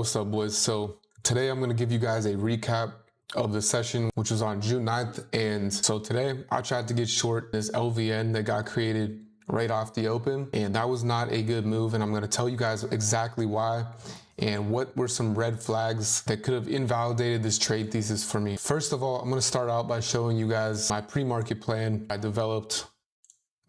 what's up, boys? So today I'm going to give you guys a recap of the session, which was on June 9th. And so today I tried to get short this LVN that got created right off the open, and that was not a good move. And I'm going to tell you guys exactly why and what were some red flags that could have invalidated this trade thesis for me. First of all, I'm going to start out by showing you guys my pre-market plan I developed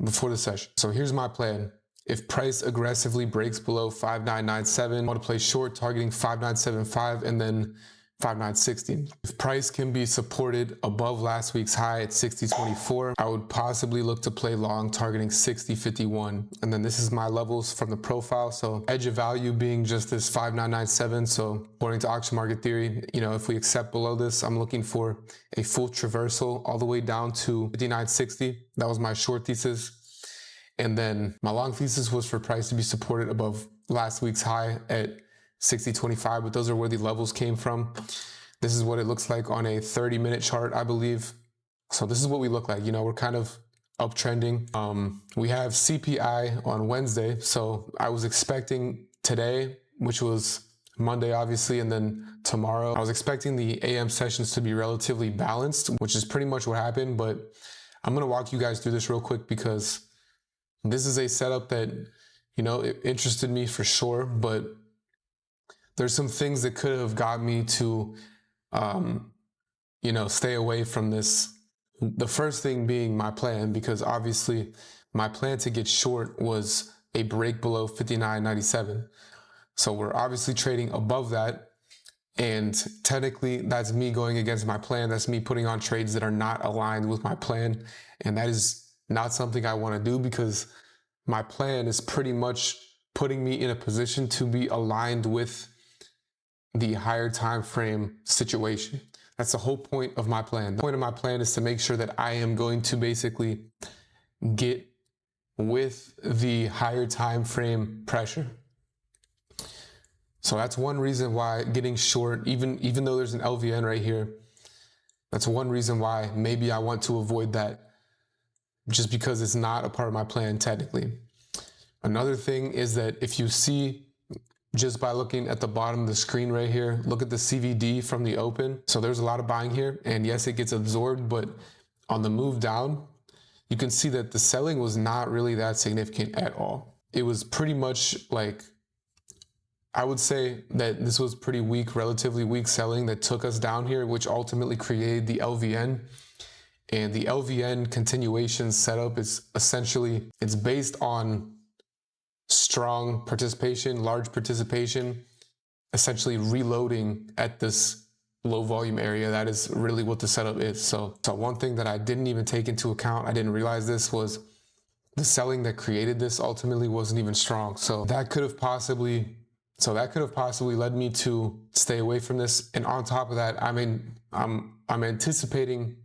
before the session. So here's my plan. If price aggressively breaks below 5997, I want to play short targeting 5975 and then 5960. If price can be supported above last week's high at 6024, I would possibly look to play long targeting 6051. And then this is my levels from the profile. So edge of value being just this 5997. So according to auction market theory, if we accept below this, I'm looking for a full traversal all the way down to 5960. That was my short thesis. And then my long thesis was for price to be supported above last week's high at 6025, but those are where the levels came from. This is what it looks like on a 30-minute chart, I believe. So this is what we look like. We're kind of uptrending. We have CPI on Wednesday. So I was expecting today, which was Monday, obviously, and then tomorrow, I was expecting the AM sessions to be relatively balanced, which is pretty much what happened. But I'm going to walk you guys through this real quick because this is a setup that, it interested me for sure, but there's some things that could have got me to, stay away from this. The first thing being my plan, because obviously my plan to get short was a break below 59.97. So we're obviously trading above that. And technically that's me going against my plan. That's me putting on trades that are not aligned with my plan. And that is not something I want to do because my plan is pretty much putting me in a position to be aligned with the higher time frame situation. That's the whole point of my plan. The point of my plan is to make sure that I am going to basically get with the higher time frame pressure. So that's one reason why getting short, even though there's an LVN right here, that's one reason why maybe I want to avoid that, just because it's not a part of my plan technically. Another thing is that if you see, just by looking at the bottom of the screen right here, look at the CVD from the open. So there's a lot of buying here, and yes, it gets absorbed, but on the move down, you can see that the selling was not really that significant at all. It was pretty much like, I would say that this was pretty weak, relatively weak selling that took us down here, which ultimately created the LVN. And the LVN continuation setup is essentially, it's based on strong participation, large participation, essentially reloading at this low volume area. That is really what the setup is. So one thing that I didn't even take into account, I didn't realize this, was the selling that created this ultimately wasn't even strong. So that could have possibly led me to stay away from this. And on top of that, I'm anticipating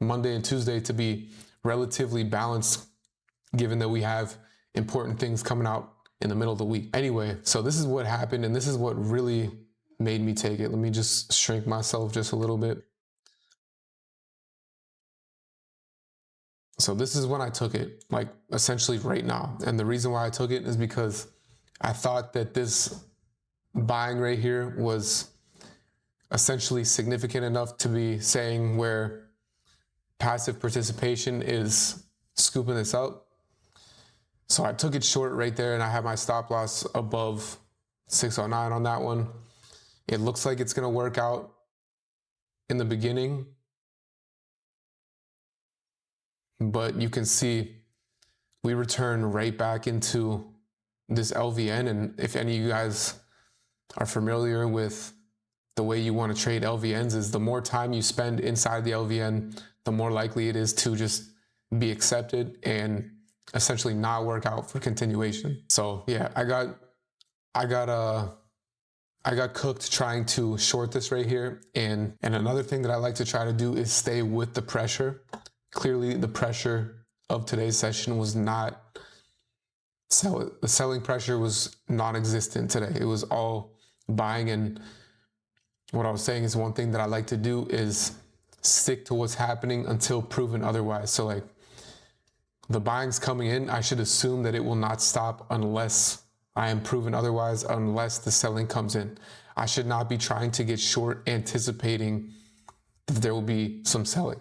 Monday and Tuesday to be relatively balanced, given that we have important things coming out in the middle of the week. Anyway, so this is what happened, and this is what really made me take it. Let me just shrink myself just a little bit. So this is when I took it, like essentially right now. And the reason why I took it is because I thought that this buying right here was essentially significant enough to be saying where passive participation is scooping this up. So I took it short right there, and I have my stop loss above 609 on that one. It looks like it's going to work out in the beginning, but you can see we return right back into this LVN. And if any of you guys are familiar with the way you want to trade LVNs, is the more time you spend inside the LVN, the more likely it is to just be accepted and essentially not work out for continuation. So yeah, I got cooked trying to short this right here. And another thing that I like to try to do is stay with the pressure. Clearly the pressure of today's session was not, the selling pressure was non-existent today. It was all buying. And what I was saying is, one thing that I like to do is stick to what's happening until proven otherwise. So like, the buying's coming in, I should assume that it will not stop unless I am proven otherwise, unless the selling comes in. I should not be trying to get short anticipating that there will be some selling.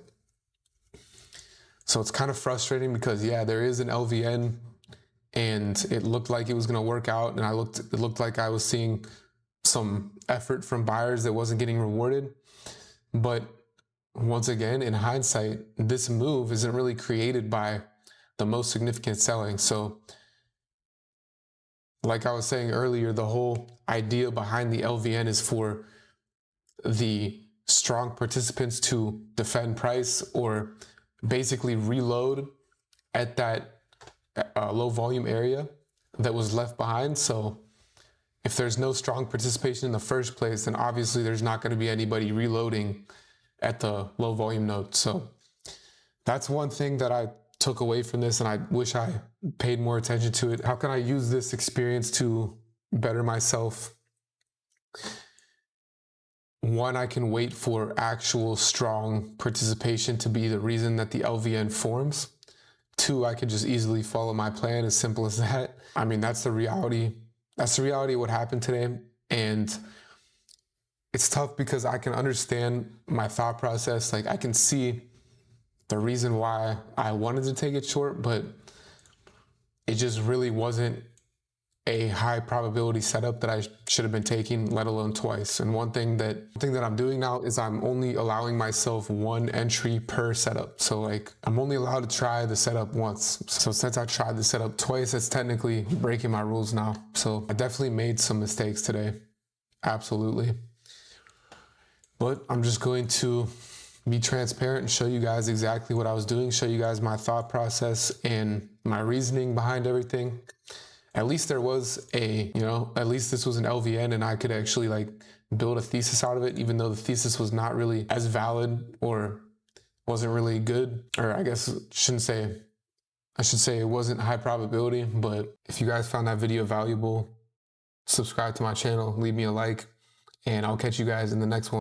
So it's kind of frustrating because yeah, there is an LVN and it looked like it was going to work out, and it looked like I was seeing some effort from buyers that wasn't getting rewarded. But once again, in hindsight, this move isn't really created by the most significant selling. So like I was saying earlier, the whole idea behind the LVN is for the strong participants to defend price or basically reload at that low volume area that was left behind. So if there's no strong participation in the first place, then obviously there's not going to be anybody reloading at the low volume node. So that's one thing that I took away from this, and I wish I paid more attention to it. How can I use this experience to better myself? One, I can wait for actual strong participation to be the reason that the LVN forms. Two, I could just easily follow my plan, as simple as that. I mean, that's the reality. That's the reality of what happened today. And it's tough because I can understand my thought process. Like, I can see the reason why I wanted to take it short, but it just really wasn't a high probability setup that I should have been taking, let alone twice. And one thing that I'm doing now is I'm only allowing myself one entry per setup. So like, I'm only allowed to try the setup once. So since I tried the setup twice, that's technically breaking my rules now. So I definitely made some mistakes today. Absolutely. But I'm just going to be transparent and show you guys exactly what I was doing, show you guys my thought process and my reasoning behind everything. At least there was at least this was an LVN and I could actually like build a thesis out of it, even though the thesis was not really as valid or wasn't really good. Or I guess I should say it wasn't high probability. But if you guys found that video valuable, subscribe to my channel, leave me a like, and I'll catch you guys in the next one.